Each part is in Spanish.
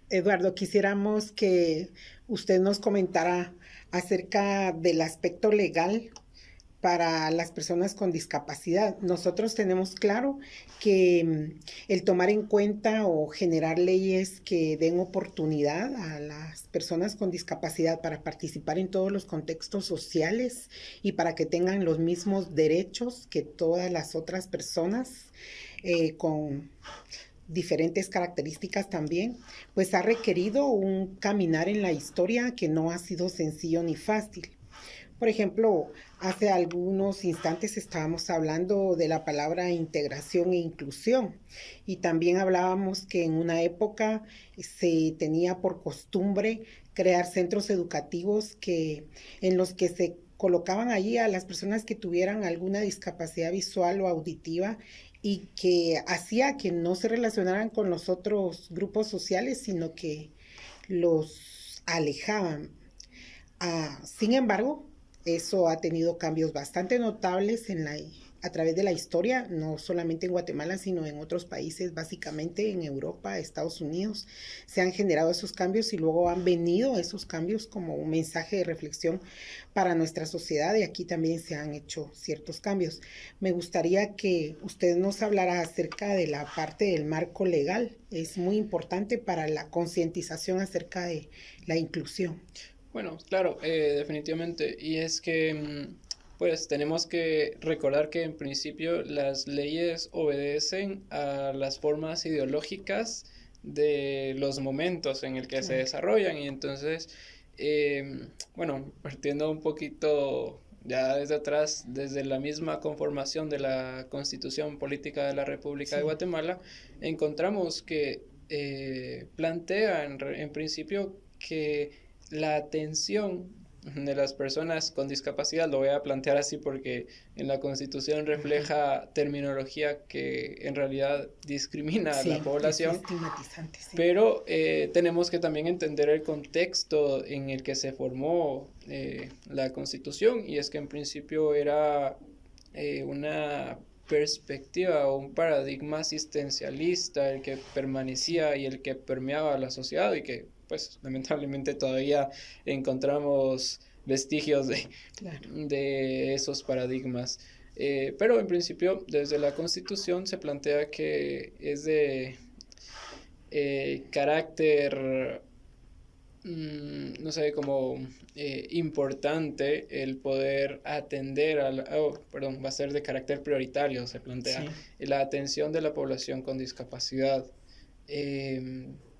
Eduardo, quisiéramos que usted nos comentara acerca del aspecto legal para las personas con discapacidad. Nosotros tenemos claro que el tomar en cuenta o generar leyes que den oportunidad a las personas con discapacidad para participar en todos los contextos sociales y para que tengan los mismos derechos que todas las otras personas con diferentes características también, pues ha requerido un caminar en la historia que no ha sido sencillo ni fácil. Por ejemplo, hace algunos instantes estábamos hablando de la palabra integración e inclusión y también hablábamos que en una época se tenía por costumbre crear centros educativos en los que se colocaban allí a las personas que tuvieran alguna discapacidad visual o auditiva y que hacía que no se relacionaran con los otros grupos sociales, sino que los alejaban. Sin embargo, eso ha tenido cambios bastante notables a través de la historia, no solamente en Guatemala, sino en otros países, básicamente en Europa, Estados Unidos. Se han generado esos cambios y luego han venido esos cambios como un mensaje de reflexión para nuestra sociedad y aquí también se han hecho ciertos cambios. Me gustaría que usted nos hablara acerca de la parte del marco legal. Es muy importante para la concientización acerca de la inclusión. Bueno, claro, definitivamente. Y es que, pues, tenemos que recordar que en principio las leyes obedecen a las formas ideológicas de los momentos en el que se desarrollan. Y entonces, bueno, partiendo un poquito ya desde atrás, desde la misma conformación de la Constitución Política de la República de Guatemala, encontramos que plantea en principio que la atención de las personas con discapacidad, lo voy a plantear así porque en la Constitución refleja terminología que en realidad discrimina a la población, es estigmatizante, sí. Pero tenemos que también entender el contexto en el que se formó la Constitución, y es que en principio era una perspectiva o un paradigma asistencialista el que permanecía y el que permeaba la sociedad, y que pues lamentablemente todavía encontramos vestigios de esos paradigmas. Pero en principio desde la Constitución se plantea que es de carácter, no sé, como importante el poder atender va a ser de carácter prioritario, se plantea, la atención de la población con discapacidad.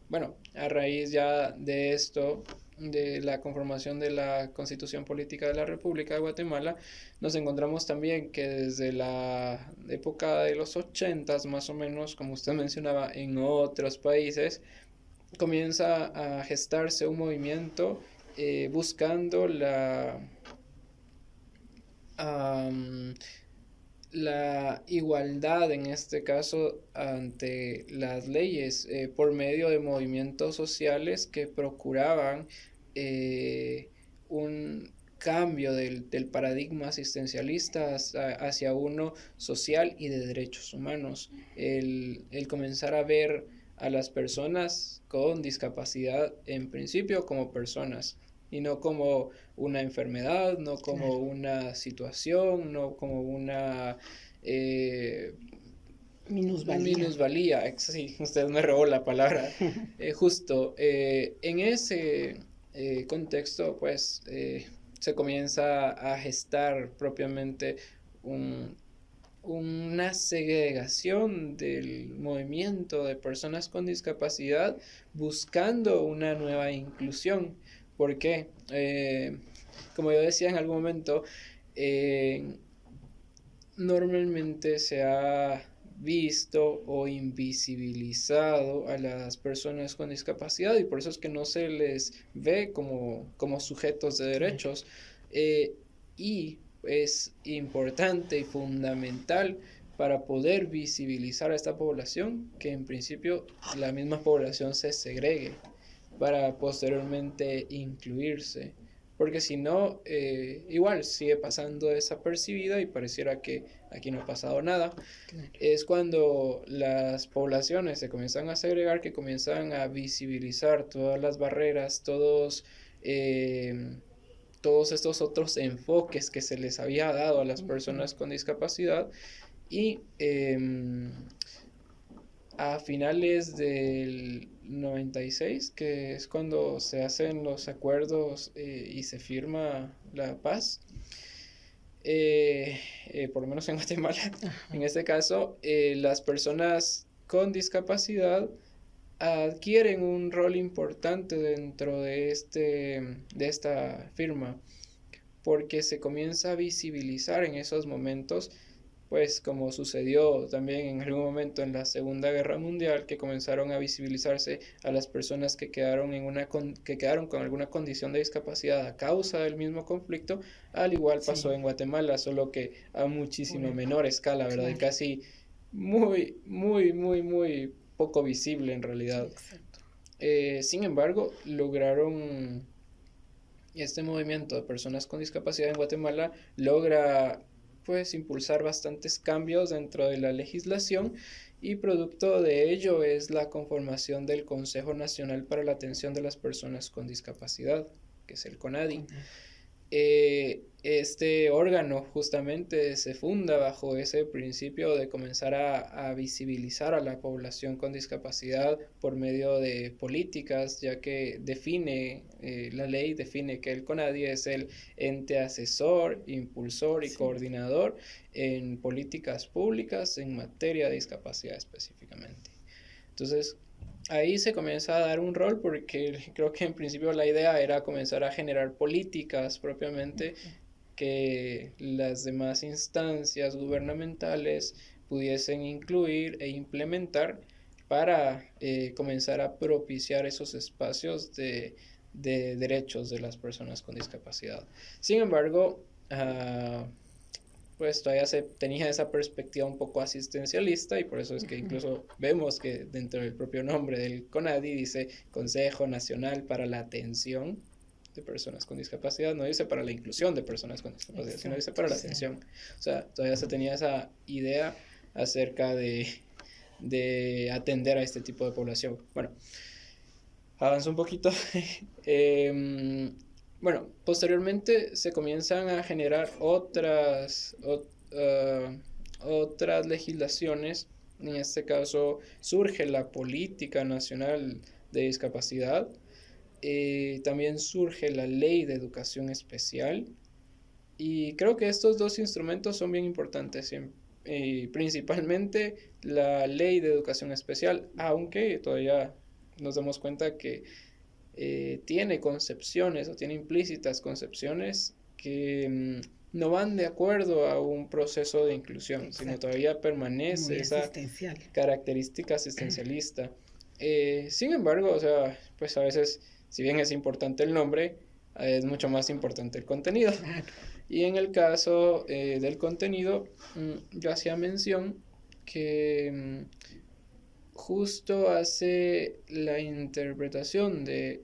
Bueno, a raíz ya de esto, de la conformación de la Constitución Política de la República de Guatemala, nos encontramos también que desde la época de los 80s, más o menos, como usted mencionaba, en otros países, comienza a gestarse un movimiento buscando la igualdad, en este caso, ante las leyes, por medio de movimientos sociales que procuraban un cambio del paradigma asistencialista hacia uno social y de derechos humanos. El comenzar a ver a las personas con discapacidad en principio como personas y no como una enfermedad, no como una situación, no como una minusvalía. Sí, usted me robó la palabra. Justo en ese contexto, pues se comienza a gestar propiamente una segregación del movimiento de personas con discapacidad buscando una nueva inclusión. ¿Por qué? Como yo decía en algún momento, normalmente se ha visto o invisibilizado a las personas con discapacidad, y por eso es que no se les ve como sujetos de derechos, y es importante y fundamental para poder visibilizar a esta población que en principio la misma población se segregue para posteriormente incluirse, porque si no, igual sigue pasando desapercibida y pareciera que aquí no ha pasado nada. Claro. Es cuando las poblaciones se comienzan a segregar, que comienzan a visibilizar todas las barreras, todos estos otros enfoques que se les había dado a las personas con discapacidad, y a finales del 96, que es cuando se hacen los acuerdos y se firma la paz, por lo menos en Guatemala, en este caso, las personas con discapacidad adquieren un rol importante dentro de esta firma, porque se comienza a visibilizar en esos momentos, pues como sucedió también en algún momento en la Segunda Guerra Mundial, que comenzaron a visibilizarse a las personas que quedaron que quedaron con alguna condición de discapacidad a causa del mismo conflicto. Al igual pasó en Guatemala, solo que a muchísimo menor escala, ¿verdad? Claro. Y casi muy, muy, muy, muy poco visible en realidad. Sin embargo, lograron, este movimiento de personas con discapacidad en Guatemala logra pues impulsar bastantes cambios dentro de la legislación, y producto de ello es la conformación del Consejo Nacional para la Atención de las Personas con Discapacidad, que es el CONADI. Este órgano justamente se funda bajo ese principio de comenzar a visibilizar a la población con discapacidad por medio de políticas, ya que la ley define que el CONADI es el ente asesor, impulsor y coordinador en políticas públicas en materia de discapacidad específicamente. Entonces, ahí se comienza a dar un rol, porque creo que en principio la idea era comenzar a generar políticas propiamente que las demás instancias gubernamentales pudiesen incluir e implementar para comenzar a propiciar esos espacios de derechos de las personas con discapacidad. Sin embargo, pues todavía se tenía esa perspectiva un poco asistencialista, y por eso es que incluso vemos que dentro del propio nombre del CONADI dice Consejo Nacional para la Atención de Personas con Discapacidad, no dice para la inclusión de personas con discapacidad, sino dice para la atención. O sea, todavía se tenía esa idea acerca de atender a este tipo de población. Bueno, avanzo un poquito. Bueno, posteriormente se comienzan a generar otras legislaciones. En este caso surge la Política Nacional de Discapacidad. También surge la Ley de Educación Especial. Y creo que estos dos instrumentos son bien importantes, principalmente la Ley de Educación Especial, aunque todavía nos damos cuenta que tiene concepciones o tiene implícitas concepciones que no van de acuerdo a un proceso de inclusión, sino todavía permanece esa característica asistencialista. Sin embargo, o sea, pues a veces, si bien es importante el nombre, es mucho más importante el contenido. Y en el caso del contenido, yo hacía mención que justo hace la interpretación de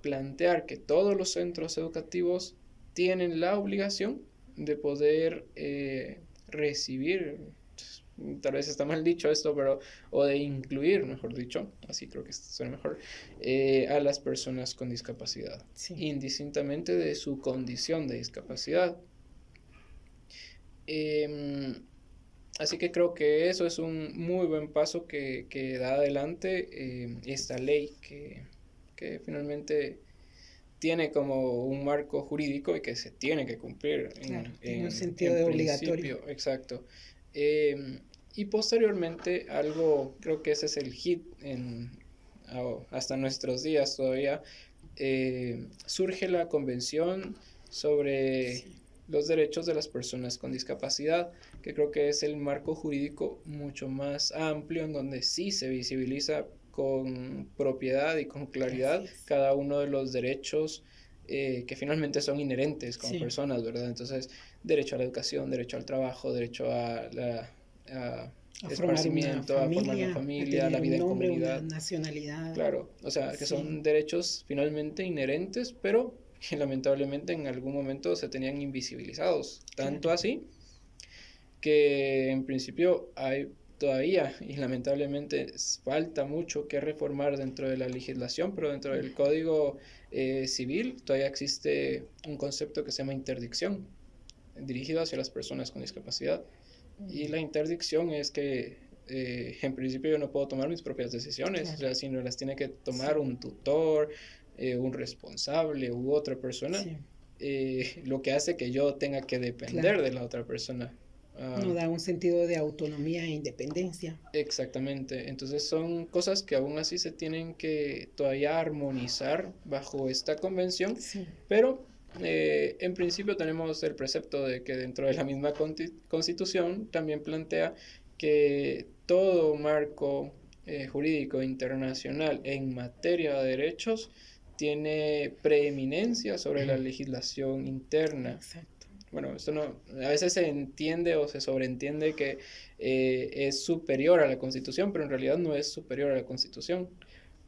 plantear que todos los centros educativos tienen la obligación de poder recibir, tal vez está mal dicho esto, o de incluir, mejor dicho, así creo que suena mejor, a las personas con discapacidad, indistintamente de su condición de discapacidad. Así que creo que eso es un muy buen paso que da adelante esta ley que finalmente tiene como un marco jurídico y que se tiene que cumplir en un sentido de obligatorio. Exacto. Y posteriormente creo que ese es el hit hasta nuestros días todavía, surge la Convención sobre los derechos de las personas con discapacidad, que creo que es el marco jurídico mucho más amplio, en donde sí se visibiliza con propiedad y con claridad cada uno de los derechos que finalmente son inherentes como personas, ¿verdad? Entonces, derecho a la educación, derecho al trabajo, derecho a esparcimiento, a formar una familia, a la vida en comunidad, una nacionalidad. Claro, o sea, que son derechos finalmente inherentes, pero que lamentablemente en algún momento se tenían invisibilizados, tanto así que en principio hay todavía, y lamentablemente falta mucho que reformar dentro de la legislación, pero dentro del Código Civil todavía existe un concepto que se llama interdicción, dirigido hacia las personas con discapacidad. Y la interdicción es que en principio yo no puedo tomar mis propias decisiones, Claro. o sea, sino las tiene que tomar un tutor, un responsable u otra persona, Sí, lo que hace que yo tenga que depender claro. de la otra persona. No da un sentido de autonomía e independencia. Exactamente, entonces son cosas que aún así se tienen que todavía armonizar bajo esta convención, Sí, pero en principio tenemos el precepto de que dentro de la misma constitución también plantea que todo marco jurídico internacional en materia de derechos tiene preeminencia sobre la legislación interna. exacto. Bueno, esto no, a veces se entiende o se sobreentiende que es superior a la Constitución, pero en realidad no es superior a la Constitución,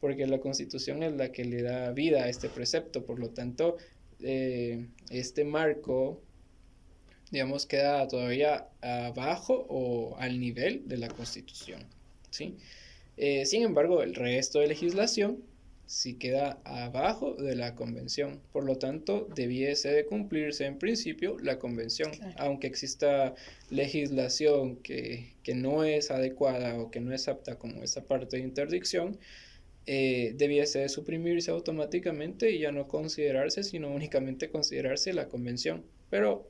porque la Constitución es la que le da vida a este precepto, por lo tanto, este marco, digamos, queda todavía abajo o al nivel de la Constitución, ¿sí? Sin embargo, el resto de legislación sí queda abajo de la convención. Por lo tanto, debiese de cumplirse en principio la convención, Claro. aunque exista legislación que no es adecuada o que no es apta como esta parte de interdicción, debiese de suprimirse automáticamente y ya no considerarse, sino únicamente considerarse la convención. Pero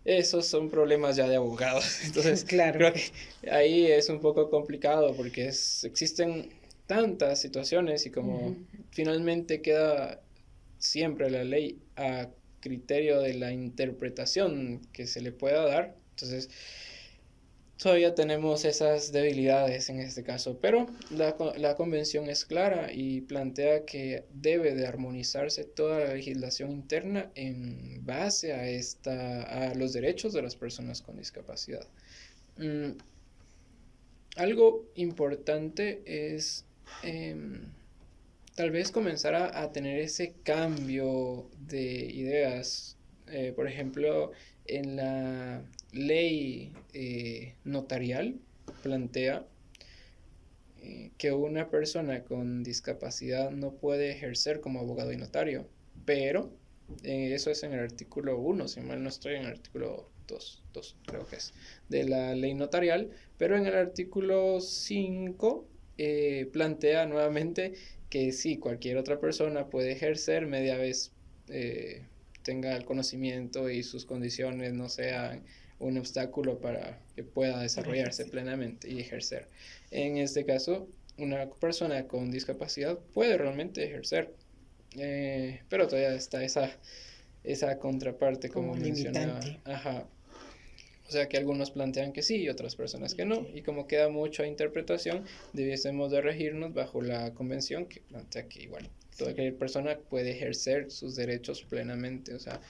esos son problemas ya de abogados. Entonces, Claro. creo que ahí es un poco complicado porque existen tantas situaciones y como finalmente queda siempre la ley a criterio de la interpretación que se le pueda dar. Entonces, todavía tenemos esas debilidades en este caso, pero la convención es clara y plantea que debe de armonizarse toda la legislación interna en base a los derechos de las personas con discapacidad. Algo importante es tal vez comenzar a tener ese cambio de ideas. Por ejemplo, en la ley notarial plantea que una persona con discapacidad no puede ejercer como abogado y notario, pero eso es en el artículo 1, si mal no estoy, en el artículo 2 creo que es, de la ley notarial, pero en el artículo 5 plantea nuevamente que sí, cualquier otra persona puede ejercer media vez tenga el conocimiento y sus condiciones no sean un obstáculo para que pueda desarrollarse plenamente y ejercer. En este caso, una persona con discapacidad puede realmente ejercer, pero todavía está esa contraparte como mencionaba. Ajá. O sea que algunos plantean que sí y otras personas que no. Y como queda mucha interpretación, debiésemos de regirnos bajo la convención que plantea que igual toda persona puede ejercer sus derechos plenamente. O sea,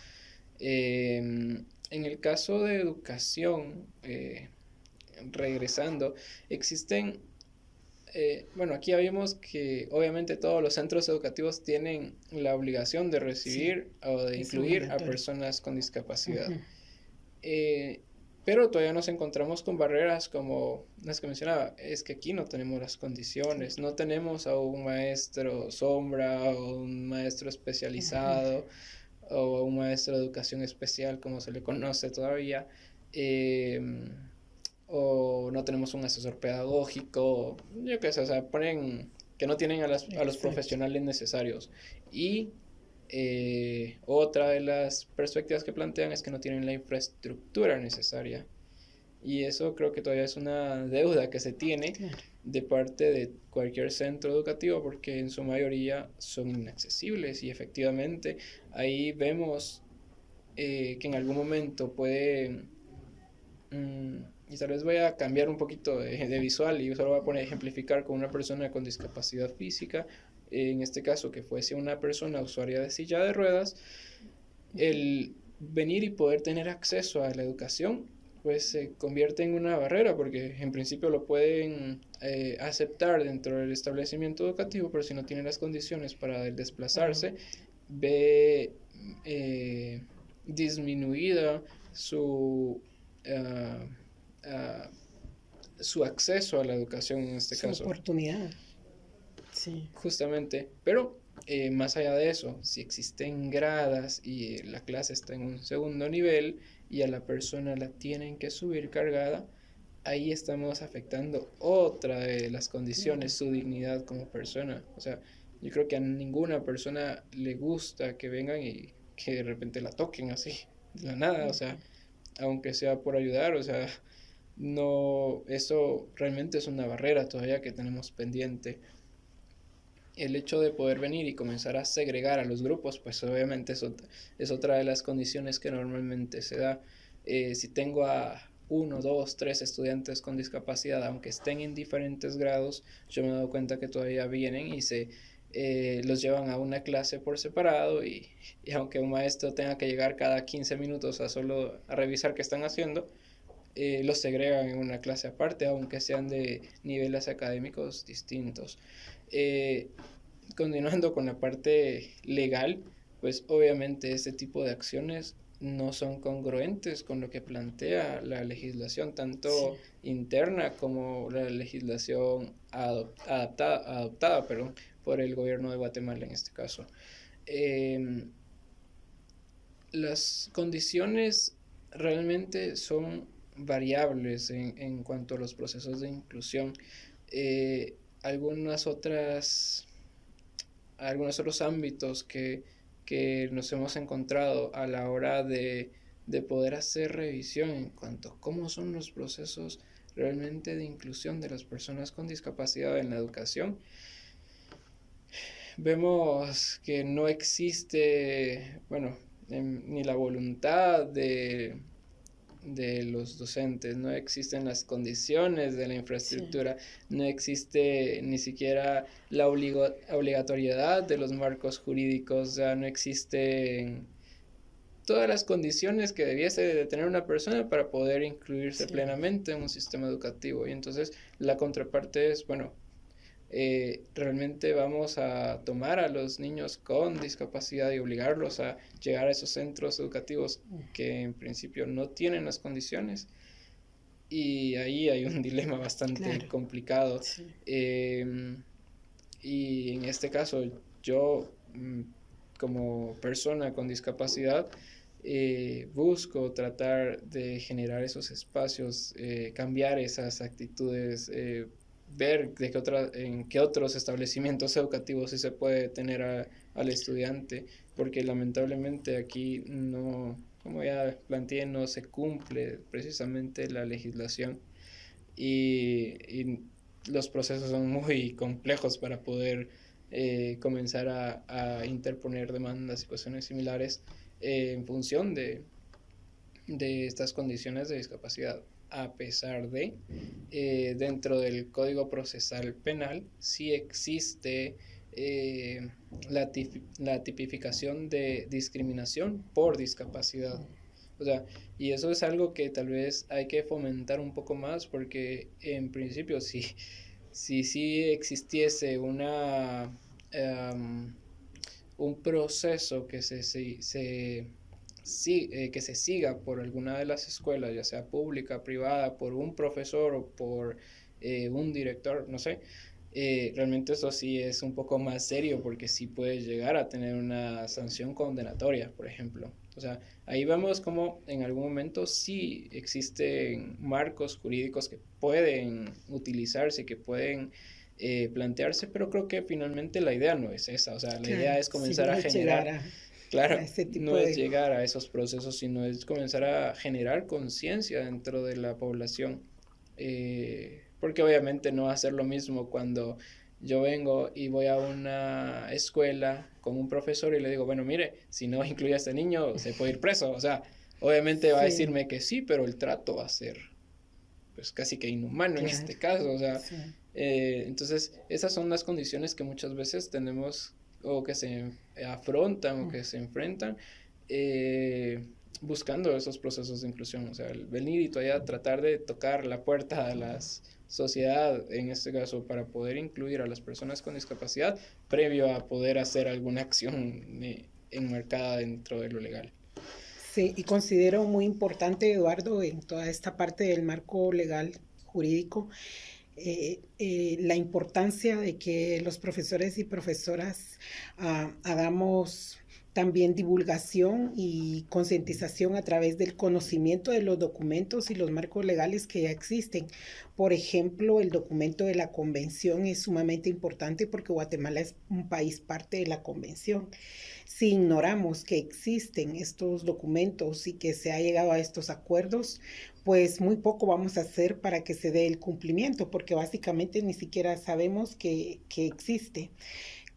en el caso de educación, regresando, existen, bueno, aquí habíamos que obviamente todos los centros educativos tienen la obligación de recibir o de incluir a personas con discapacidad. Pero todavía nos encontramos con barreras como las que mencionaba, es que aquí no tenemos las condiciones, no tenemos a un maestro sombra o un maestro especializado o a un maestro de educación especial como se le conoce todavía, o no tenemos un asesor pedagógico, yo qué sé, o sea, ponen que no tienen a los profesionales necesarios. Y otra de las perspectivas que plantean es que no tienen la infraestructura necesaria. Y eso creo que todavía es una deuda que se tiene de parte de cualquier centro educativo porque en su mayoría son inaccesibles y efectivamente ahí vemos que en algún momento puede... y tal vez voy a cambiar un poquito de visual y solo voy a poner ejemplificar con una persona con discapacidad física, en este caso que fuese una persona usuaria de silla de ruedas, el venir y poder tener acceso a la educación pues se convierte en una barrera porque en principio lo pueden aceptar dentro del establecimiento educativo, pero si no tienen las condiciones para desplazarse, ve disminuida su su acceso a la educación en este caso. Su oportunidad. Sí. Justamente, pero más allá de eso, si existen gradas y la clase está en un segundo nivel y a la persona la tienen que subir cargada, ahí estamos afectando otra de las condiciones, su dignidad como persona. O sea, yo creo que a ninguna persona le gusta que vengan y que de repente la toquen así, de la nada, o sea, aunque sea por ayudar, o sea, no, eso realmente es una barrera todavía que tenemos pendiente. El hecho de poder venir y comenzar a segregar a los grupos, pues obviamente es otra de las condiciones que normalmente se da. Si tengo a uno, dos, tres estudiantes con discapacidad, aunque estén en diferentes grados, yo me he dado cuenta que todavía vienen y los llevan a una clase por separado y aunque un maestro tenga que llegar cada 15 minutos a solo a revisar qué están haciendo, los segregan en una clase aparte, aunque sean de niveles académicos distintos. Continuando con la parte legal, pues obviamente este tipo de acciones no son congruentes con lo que plantea la legislación, tanto interna como la legislación adoptada por el gobierno de Guatemala en este caso. Las condiciones realmente son variables en cuanto a los procesos de inclusión. Algunos otros ámbitos que nos hemos encontrado a la hora de poder hacer revisión en cuanto a cómo son los procesos realmente de inclusión de las personas con discapacidad en la educación. Vemos que no existe, bueno, ni la voluntad de los docentes, no existen las condiciones de la infraestructura, no existe ni siquiera la obligatoriedad de los marcos jurídicos, o sea, no existen todas las condiciones que debiese de tener una persona para poder incluirse plenamente en un sistema educativo. Y entonces la contraparte es, bueno, realmente vamos a tomar a los niños con discapacidad y obligarlos a llegar a esos centros educativos que en principio no tienen las condiciones, y ahí hay un dilema bastante complicado. Y en este caso yo como persona con discapacidad busco tratar de generar esos espacios, cambiar esas actitudes, ver en qué otros establecimientos educativos sí se puede tener al estudiante, porque lamentablemente aquí no, como ya planteé, no se cumple precisamente la legislación y los procesos son muy complejos para poder comenzar a interponer demandas y cuestiones similares en función de estas condiciones de discapacidad, a pesar de dentro del Código Procesal Penal sí existe la tipificación de discriminación por discapacidad. O sea, y eso es algo que tal vez hay que fomentar un poco más, porque en principio si existiese un proceso que que se siga por alguna de las escuelas, ya sea pública, privada, por un profesor o por un director, no sé, realmente eso sí es un poco más serio, porque sí puede llegar a tener una sanción condenatoria, por ejemplo. O sea, ahí vemos como en algún momento sí existen marcos jurídicos que pueden utilizarse, que pueden plantearse, pero creo que finalmente la idea no es esa. O sea, la idea es comenzar a generar... Claro, no es llegar a esos procesos, sino es comenzar a generar conciencia dentro de la población. Porque obviamente no va a ser lo mismo cuando yo vengo y voy a una escuela con un profesor y le digo, bueno, mire, si no incluye a este niño, se puede ir preso. O sea, obviamente va a decirme que sí, pero el trato va a ser pues casi que inhumano en este caso. O sea, entonces esas son las condiciones que muchas veces tenemos o que se afrontan o que se enfrentan buscando esos procesos de inclusión. O sea, el venir y todavía tratar de tocar la puerta a la sociedad, en este caso, para poder incluir a las personas con discapacidad previo a poder hacer alguna acción enmarcada dentro de lo legal. Sí, y considero muy importante, Eduardo, en toda esta parte del marco legal jurídico, la importancia de que los profesores y profesoras hagamos también divulgación y concientización a través del conocimiento de los documentos y los marcos legales que ya existen. Por ejemplo, el documento de la convención es sumamente importante porque Guatemala es un país parte de la convención. Si ignoramos que existen estos documentos y que se ha llegado a estos acuerdos, pues muy poco vamos a hacer para que se dé el cumplimiento, porque básicamente ni siquiera sabemos que existe.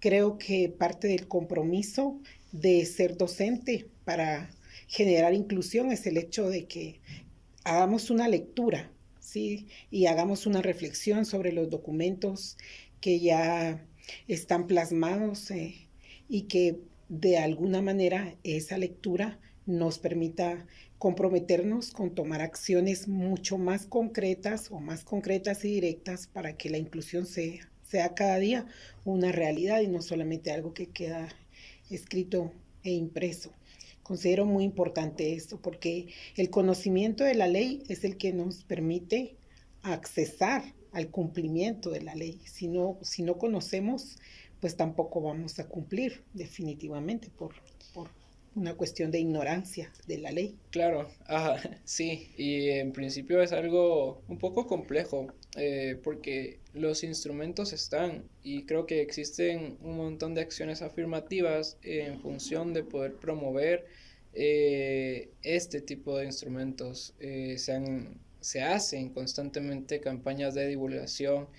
Creo que parte del compromiso de ser docente para generar inclusión es el hecho de que hagamos una lectura, ¿sí? Y hagamos una reflexión sobre los documentos que ya están plasmados, y que de alguna manera esa lectura nos permita comprometernos con tomar acciones mucho más concretas o más concretas y directas para que la inclusión sea cada día una realidad y no solamente algo que queda escrito e impreso. Considero muy importante esto porque el conocimiento de la ley es el que nos permite accesar al cumplimiento de la ley. Si no conocemos, pues tampoco vamos a cumplir definitivamente por una cuestión de ignorancia de la ley. Claro, sí, y en principio es algo un poco complejo, porque los instrumentos están y creo que existen un montón de acciones afirmativas en función de poder promover este tipo de instrumentos. Se hacen constantemente campañas de divulgación.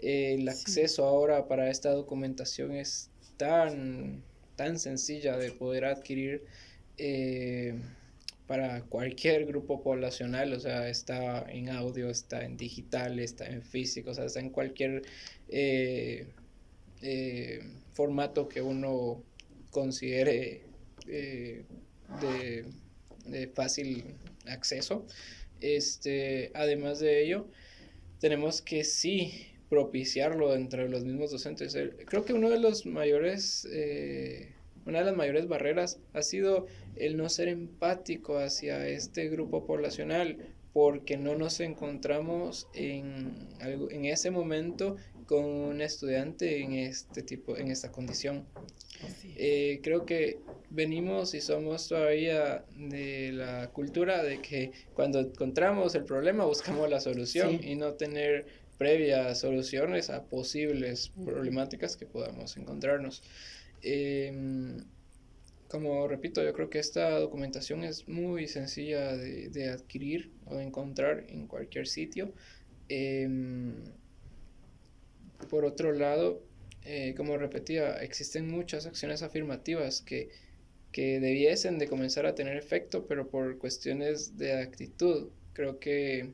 El Sí. acceso ahora para esta documentación es tan sencilla de poder adquirir, eh, para cualquier grupo poblacional. O sea, está en audio, está en digital, está en físico, o sea, está en cualquier eh, eh, formato que uno considere de, de fácil acceso. Además de ello, tenemos que sí propiciarlo entre los mismos docentes. Creo que una de las mayores barreras ha sido el no ser empático hacia este grupo poblacional, porque no nos encontramos en ese momento con un estudiante en esta condición. Así es. Creo que venimos y somos todavía de la cultura de que cuando encontramos el problema buscamos la solución Sí. y no tener previas soluciones a posibles problemáticas que podamos encontrarnos. Como repito, yo creo que esta documentación es muy sencilla de adquirir o de encontrar en cualquier sitio. Em, por otro lado, como repetía, existen muchas acciones afirmativas que debiesen de comenzar a tener efecto, pero por cuestiones de actitud. Creo que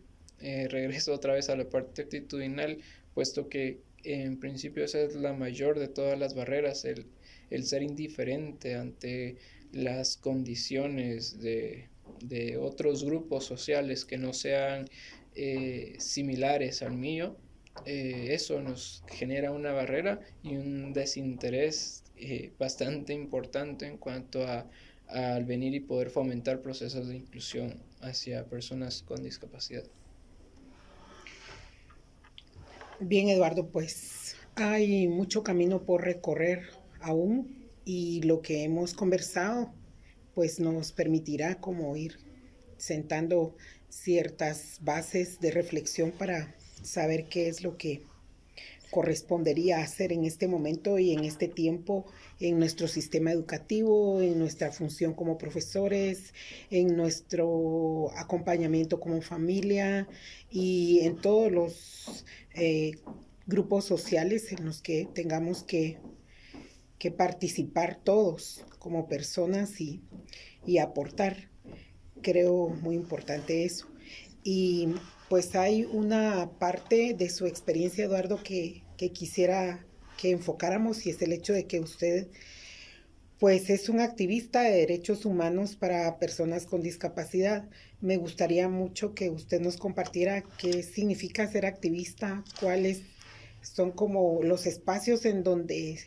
regreso otra vez a la parte actitudinal, puesto que en principio esa es la mayor de todas las barreras, el ser indiferente ante las condiciones de otros grupos sociales que no sean similares al mío. Eso nos genera una barrera y un desinterés bastante importante en cuanto al venir y poder fomentar procesos de inclusión hacia personas con discapacidad. Bien, Eduardo, pues hay mucho camino por recorrer aún y lo que hemos conversado pues nos permitirá como ir sentando ciertas bases de reflexión para saber qué es lo que correspondería hacer en este momento y en este tiempo en nuestro sistema educativo, en nuestra función como profesores, en nuestro acompañamiento como familia y en todos los grupos sociales en los que tengamos que participar todos como personas y aportar. Creo muy importante eso. Y pues hay una parte de su experiencia, Eduardo, que quisiera que enfocáramos y es el hecho de que usted pues es un activista de derechos humanos para personas con discapacidad. Me gustaría mucho que usted nos compartiera qué significa ser activista, cuáles son como los espacios en donde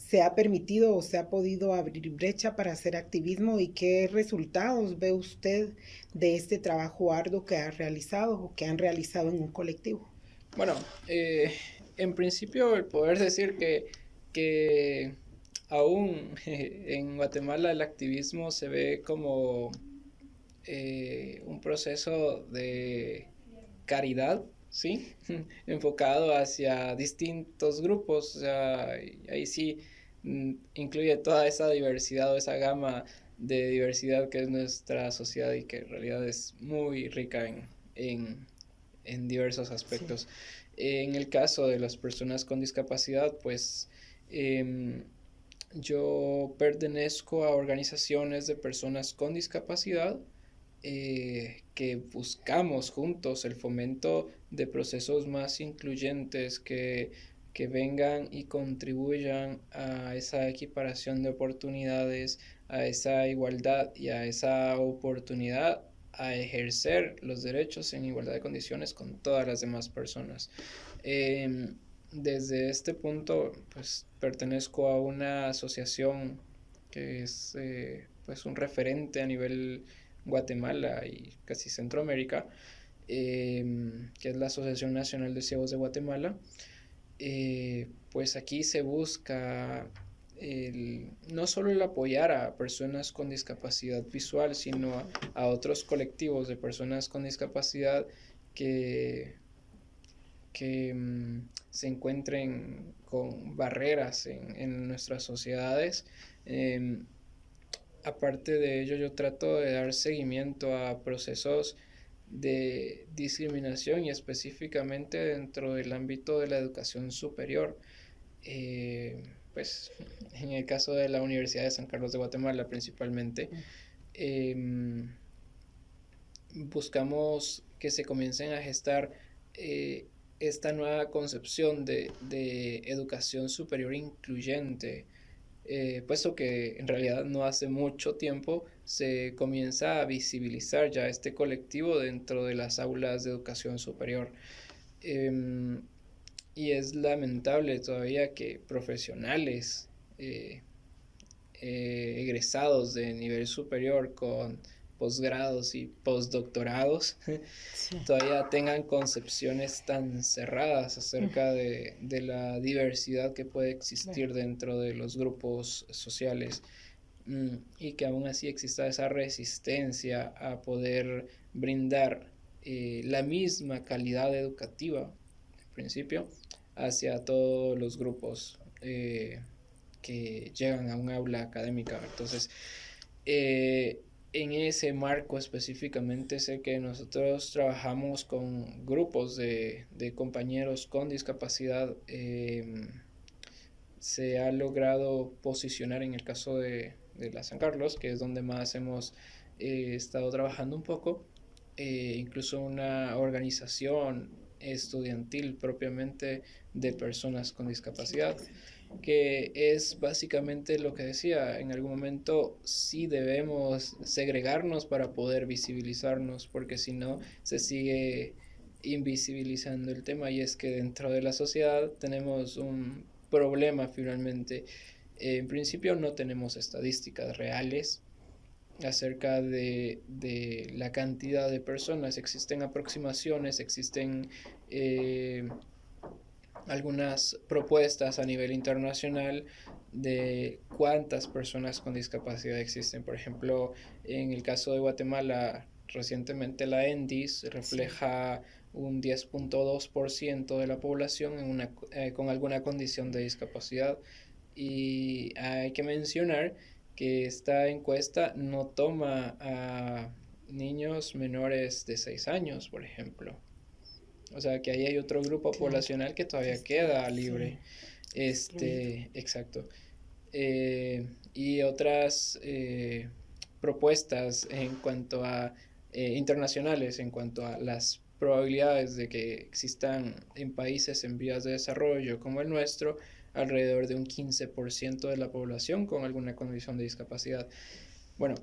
se ha permitido o se ha podido abrir brecha para hacer activismo y qué resultados ve usted de este trabajo arduo que ha realizado o que han realizado en un colectivo. Bueno, en principio el poder decir que aún en Guatemala el activismo se ve como un proceso de caridad, ¿sí? Enfocado hacia distintos grupos, o sea, ahí sí incluye toda esa diversidad o esa gama de diversidad que es nuestra sociedad y que en realidad es muy rica en diversos aspectos. Sí. En el caso de las personas con discapacidad, pues yo pertenezco a organizaciones de personas con discapacidad que buscamos juntos el fomento de procesos más incluyentes que vengan y contribuyan a esa equiparación de oportunidades, a esa igualdad y a esa oportunidad a ejercer los derechos en igualdad de condiciones con todas las demás personas. Desde este punto, pues pertenezco a una asociación que es pues un referente a nivel Guatemala y casi Centroamérica, que es la Asociación Nacional de Ciegos de Guatemala. Pues aquí se busca no solo el apoyar a personas con discapacidad visual, sino a otros colectivos de personas con discapacidad que se encuentren con barreras en nuestras sociedades. Aparte de ello, yo trato de dar seguimiento a procesos de discriminación y específicamente dentro del ámbito de la educación superior. Pues en el caso de la Universidad de San Carlos de Guatemala principalmente, buscamos que se comiencen a gestar esta nueva concepción de educación superior incluyente, puesto que en realidad no hace mucho tiempo se comienza a visibilizar ya este colectivo dentro de las aulas de educación superior. Y es lamentable todavía que profesionales egresados de nivel superior con posgrados y postdoctorados sí. todavía tengan concepciones tan cerradas acerca de la diversidad que puede existir dentro de los grupos sociales y que aún así exista esa resistencia a poder brindar la misma calidad educativa, en principio, hacia todos los grupos que llegan a un aula académica. Entonces, en ese marco específicamente sé que nosotros trabajamos con grupos de compañeros con discapacidad. Se ha logrado posicionar en el caso de la San Carlos, que es donde más hemos estado trabajando un poco, incluso una organización estudiantil propiamente de personas con discapacidad, que es básicamente lo que decía, en algún momento sí debemos segregarnos para poder visibilizarnos, porque si no se sigue invisibilizando el tema, y es que dentro de la sociedad tenemos un problema finalmente. En principio no tenemos estadísticas reales acerca de la cantidad de personas. Existen aproximaciones, existen algunas propuestas a nivel internacional de cuántas personas con discapacidad existen. Por ejemplo, en el caso de Guatemala, recientemente la ENDIS refleja un 10.2% de la población con alguna condición de discapacidad. Y hay que mencionar que esta encuesta no toma a niños menores de 6 años, por ejemplo. O sea que ahí hay otro grupo poblacional que todavía queda libre. Exacto. Y otras propuestas en cuanto a internacionales, en cuanto a las probabilidades de que existan en países en vías de desarrollo como el nuestro, alrededor de un 15% de la población con alguna condición de discapacidad. Bueno,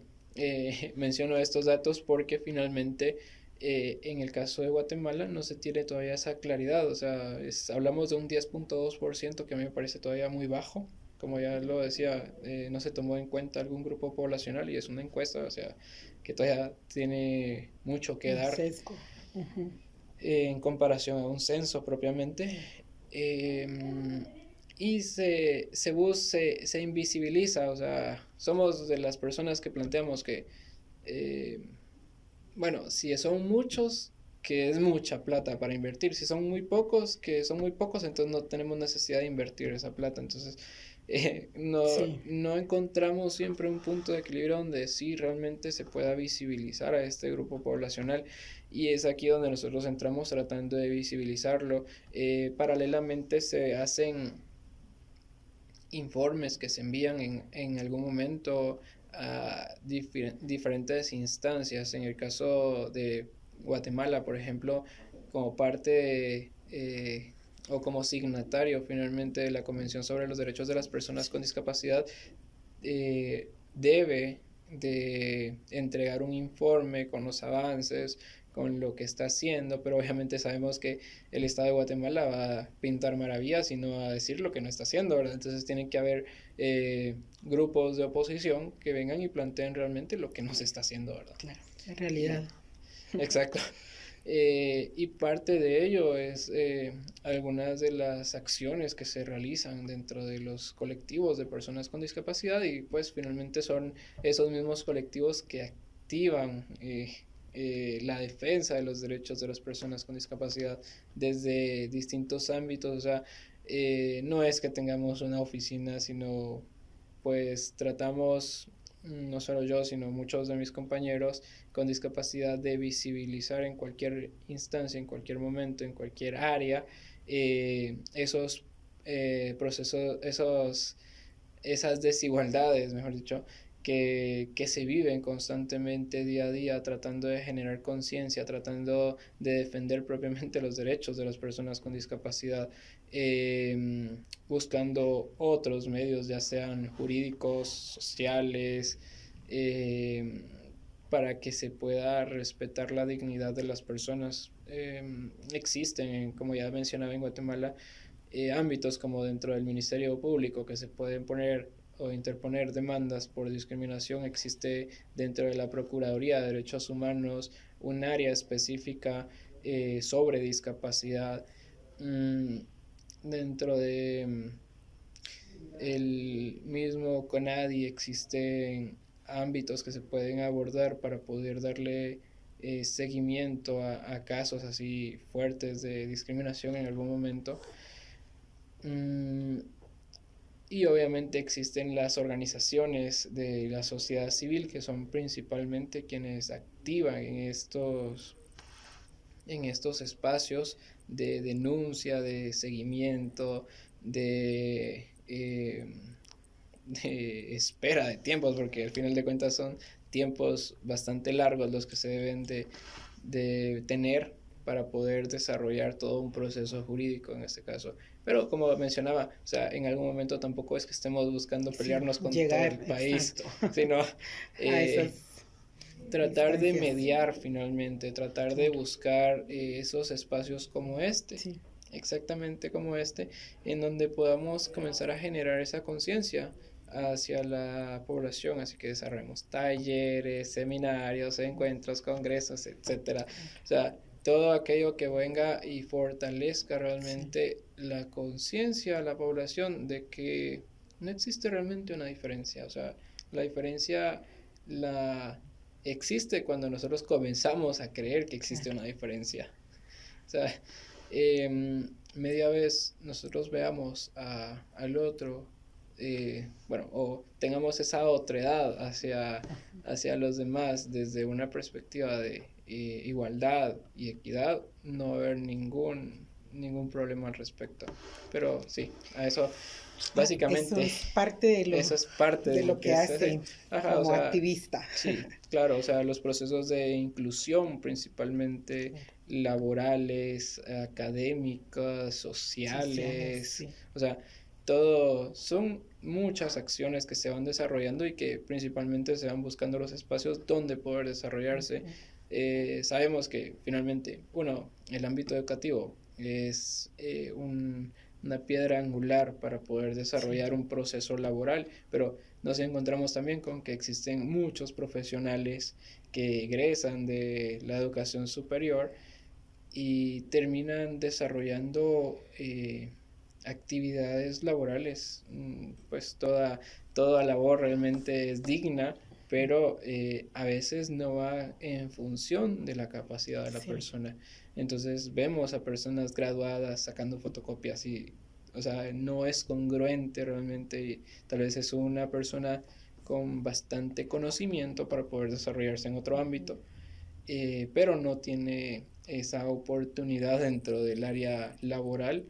menciono estos datos porque finalmente en el caso de Guatemala no se tiene todavía esa claridad. O sea, hablamos de un 10.2% que a mí me parece todavía muy bajo, como ya lo decía, no se tomó en cuenta algún grupo poblacional y es una encuesta, o sea, que todavía tiene mucho que El dar sesgo. Ujú. en comparación a un censo propiamente. Eh, y se invisibiliza, o sea, somos de las personas que planteamos que, eh, bueno, si son muchos, que es mucha plata para invertir, si son muy pocos, que son muy pocos, entonces no tenemos necesidad de invertir esa plata, entonces Sí, no encontramos siempre un punto de equilibrio donde sí realmente se pueda visibilizar a este grupo poblacional y es aquí donde nosotros entramos tratando de visibilizarlo. Paralelamente se hacen informes que se envían en algún momento a diferentes instancias. En el caso de Guatemala, por ejemplo, como parte o como signatario finalmente de la Convención sobre los Derechos de las Personas con Discapacidad, debe de entregar un informe con los avances, con lo que está haciendo, pero obviamente sabemos que el Estado de Guatemala va a pintar maravillas y no va a decir lo que no está haciendo, ¿verdad? Entonces tienen que haber grupos de oposición que vengan y planteen realmente lo que no se está haciendo, ¿verdad? claro, la realidad. Exacto. Y parte de ello es algunas de las acciones que se realizan dentro de los colectivos de personas con discapacidad y pues finalmente son esos mismos colectivos que activan la defensa de los derechos de las personas con discapacidad desde distintos ámbitos. O sea, no es que tengamos una oficina, sino pues tratamos, no solo yo, sino muchos de mis compañeros con discapacidad de visibilizar en cualquier instancia, en cualquier momento, en cualquier área, esos procesos, esas desigualdades, mejor dicho, que se viven constantemente día a día, tratando de generar conciencia, tratando de defender propiamente los derechos de las personas con discapacidad, buscando otros medios, ya sean jurídicos, sociales, eh, para que se pueda respetar la dignidad de las personas. Existen, como ya mencionaba en Guatemala, ámbitos como dentro del Ministerio Público que se pueden poner o interponer demandas por discriminación. Existe dentro de la Procuraduría de Derechos Humanos un área específica sobre discapacidad. Mm, dentro de el mismo CONADI existen ámbitos que se pueden abordar para poder darle seguimiento a casos así fuertes de discriminación en algún momento. Mm, y obviamente existen las organizaciones de la sociedad civil que son principalmente quienes activan en estos espacios de denuncia, de seguimiento, de espera de tiempos, porque al final de cuentas son tiempos bastante largos los que se deben de tener para poder desarrollar todo un proceso jurídico en este caso. Pero como mencionaba, o sea, en algún momento tampoco es que estemos buscando Sí, pelearnos con todo el llegar, país, exacto, sino a esas tratar de instancias. mediar finalmente, tratar de Claro, buscar esos espacios como este, sí, exactamente como este, en donde podamos comenzar a generar esa conciencia hacia la población, así que desarrollemos talleres, seminarios, encuentros, congresos, etcétera. claro, O sea, todo aquello que venga y fortalezca sí, realmente la conciencia a la población de que no existe realmente una diferencia, o sea, la diferencia la existe cuando nosotros comenzamos a creer que existe claro, una diferencia. O sea, media vez nosotros veamos al otro, bueno, o tengamos esa otredad hacia los demás desde una perspectiva de igualdad y equidad, no va a haber ningún problema al respecto. Pero sí, a eso eso básicamente es parte eso es parte de de lo lo que que se hace. hace Ajá, o como sea, activista. sí, claro, o sea, los procesos de inclusión, principalmente Claro, laborales, académicas, sociales, sociales, sí, o sea, todo son muchas acciones que se van desarrollando y que principalmente se van buscando los espacios donde poder desarrollarse. ujú, Sabemos que finalmente, uno, el ámbito educativo es un una piedra angular para poder desarrollar un proceso laboral, pero nos encontramos también con que existen muchos profesionales que egresan de la educación superior y terminan desarrollando actividades laborales. Pues toda labor realmente es digna, pero a veces no va en función de la capacidad de la persona. Entonces vemos a personas graduadas sacando fotocopias y, o sea, no es congruente realmente, y tal vez es una persona con bastante conocimiento para poder desarrollarse en otro ámbito, pero no tiene esa oportunidad dentro del área laboral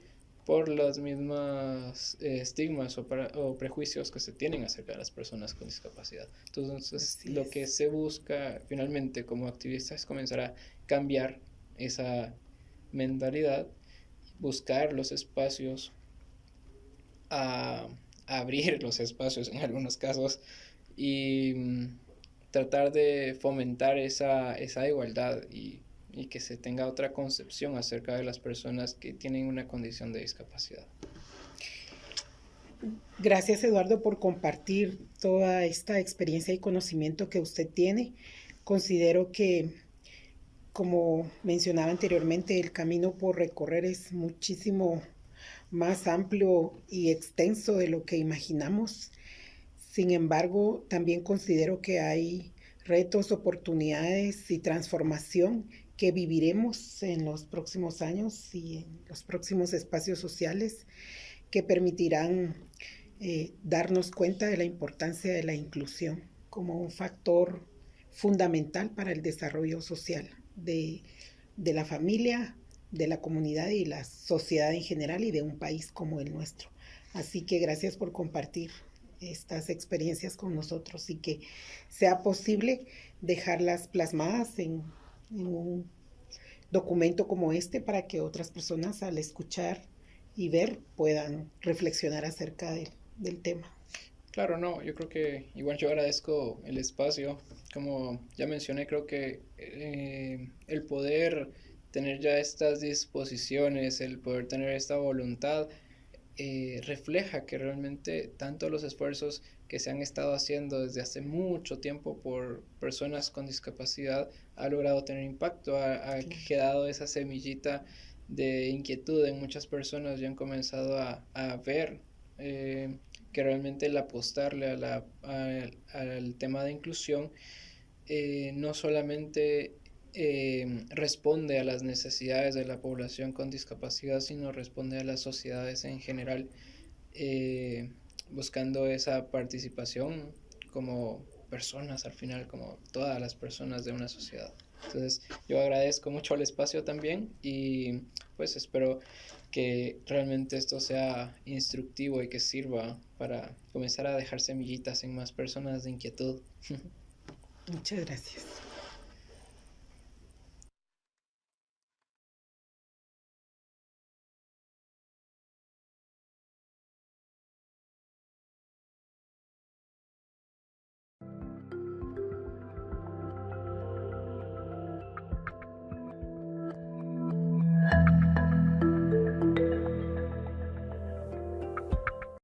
por las mismas estigmas o prejuicios que se tienen acerca de las personas con discapacidad. Entonces, lo que se busca finalmente como activista es comenzar a cambiar esa mentalidad, buscar los espacios, a abrir los espacios en algunos casos y tratar de fomentar esa igualdad y que se tenga otra concepción acerca de las personas que tienen una condición de discapacidad. Gracias, Eduardo, por compartir toda esta experiencia y conocimiento que usted tiene. Considero que, como mencionaba anteriormente, el camino por recorrer es muchísimo más amplio y extenso de lo que imaginamos. Sin embargo, también considero que hay retos, oportunidades y transformación que viviremos en los próximos años y en los próximos espacios sociales que permitirán darnos cuenta de la importancia de la inclusión como un factor fundamental para el desarrollo social de la familia, de la comunidad y la sociedad en general y de un país como el nuestro. Así que gracias por compartir estas experiencias con nosotros y que sea posible dejarlas plasmadas en un documento como este para que otras personas al escuchar y ver puedan reflexionar acerca del tema. Claro, no, yo creo que igual yo agradezco el espacio. Como ya mencioné, creo que el poder tener ya estas disposiciones, el poder tener esta voluntad, refleja que realmente tanto los esfuerzos que se han estado haciendo desde hace mucho tiempo por personas con discapacidad ha logrado tener impacto, ha quedado esa semillita de inquietud en muchas personas y han comenzado a ver que realmente el apostarle al tema de inclusión no solamente responde a las necesidades de la población con discapacidad, sino responde a las sociedades en general, buscando esa participación como personas al final, como todas las personas de una sociedad. Entonces yo agradezco mucho el espacio también y pues espero que realmente esto sea instructivo y que sirva para comenzar a dejar semillitas en más personas de inquietud. Muchas gracias.